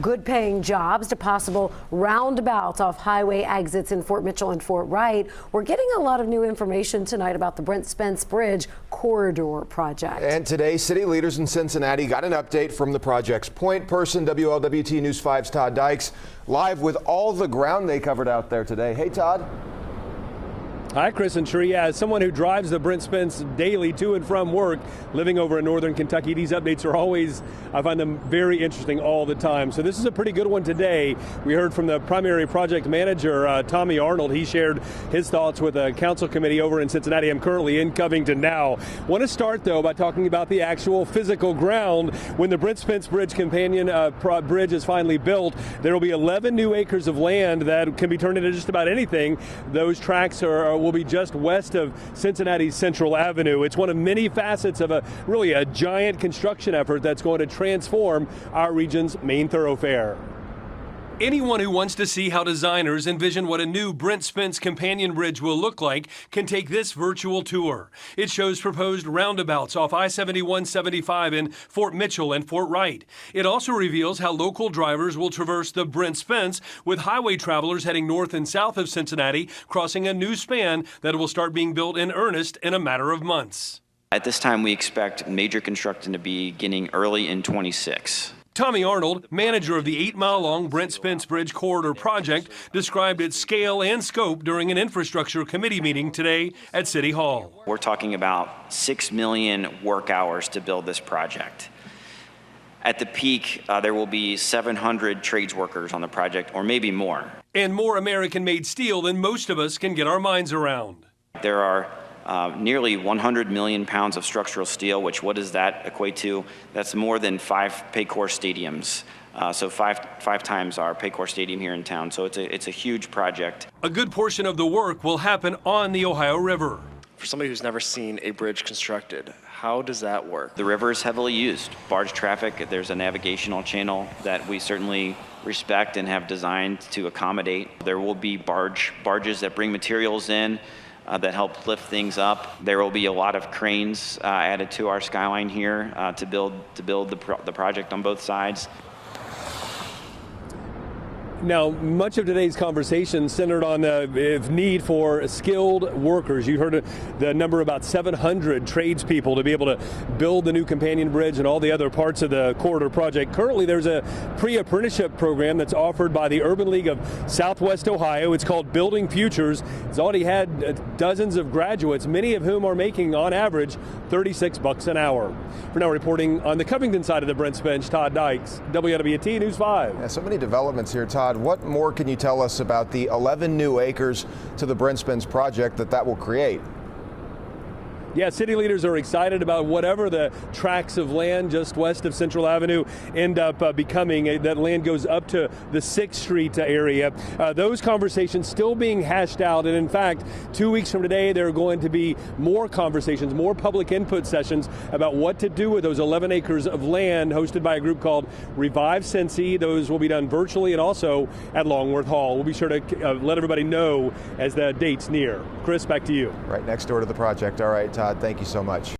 Good paying jobs to possible roundabouts off highway exits in Fort Mitchell and Fort Wright. We're getting a lot of new information tonight about the Brent Spence Bridge corridor project. And today, city leaders in Cincinnati got an update from the project's point person. WLWT News 5's Todd Dykes live with all the ground they covered out there today. Hey, Todd. Hi, Chris and Sheree. As someone who drives the Brent Spence daily to and from work, living over in northern Kentucky, these updates are always, I find them very interesting all the time. So this is a pretty good one today. We heard from the primary project manager, Tommy Arnold. He shared his thoughts with a council committee over in Cincinnati. I'm currently in Covington now. Want to start, though, by talking about the actual physical ground. When the Brent Spence Bridge companion bridge is finally built, there will be 11 new acres of land that can be turned into just about anything. Those tracks will be just west of Cincinnati's Central Avenue. It's one of many facets of really a giant construction effort that's going to transform our region's main thoroughfare. Anyone who wants to see how designers envision what a new Brent Spence companion bridge will look like can take this virtual tour. It shows proposed roundabouts off I-71-75 in Fort Mitchell and Fort Wright. It also reveals how local drivers will traverse the Brent Spence, with highway travelers heading north and south of Cincinnati crossing a new span that will start being built in earnest in a matter of months. At this time, we expect major construction to be beginning early in 26. Tommy Arnold, manager of the 8-mile-long Brent Spence Bridge Corridor project, described its scale and scope during an infrastructure committee meeting today at City Hall. We're talking about 6 million work hours to build this project. At the peak, there will be 700 trades workers on the project, or maybe more. And more American-made steel than most of us can get our minds around. There are nearly 100 million pounds of structural steel, which what does that equate to? That's more than 5 Paycor stadiums. So five times our Paycor Stadium here in town. So it's a huge project. A good portion of the work will happen on the Ohio River. For somebody who's never seen a bridge constructed, how does that work? The river is heavily used. Barge traffic, there's a navigational channel that we certainly respect and have designed to accommodate. There will be barges that bring materials in, that help lift things up. There will be a lot of cranes added to our skyline here to build the project on both sides. Now, much of today's conversation centered on the need for skilled workers. You heard the number, about 700 tradespeople to be able to build the new companion bridge and all the other parts of the corridor project. Currently, there's a pre-apprenticeship program that's offered by the Urban League of Southwest Ohio. It's called Building Futures. It's already had dozens of graduates, many of whom are making, on average, $36 an hour. For now, reporting on the Covington side of the Brent Spence, Todd Dykes, WLWT News 5. Yeah, so many developments here, Todd. What more can you tell us about the 11 new acres to the Brent Spence project that will create? Yeah, city leaders are excited about whatever the tracts of land just west of Central Avenue end up becoming. That land goes up to the 6th Street area. Those conversations still being hashed out. And in fact, 2 weeks from today, there are going to be more conversations, more public input sessions about what to do with those 11 acres of land hosted by a group called Revive Cincy. Those will be done virtually and also at Longworth Hall. We'll be sure to let everybody know as the date's near. Chris, back to you. Right next door to the project. All right, Todd, thank you so much.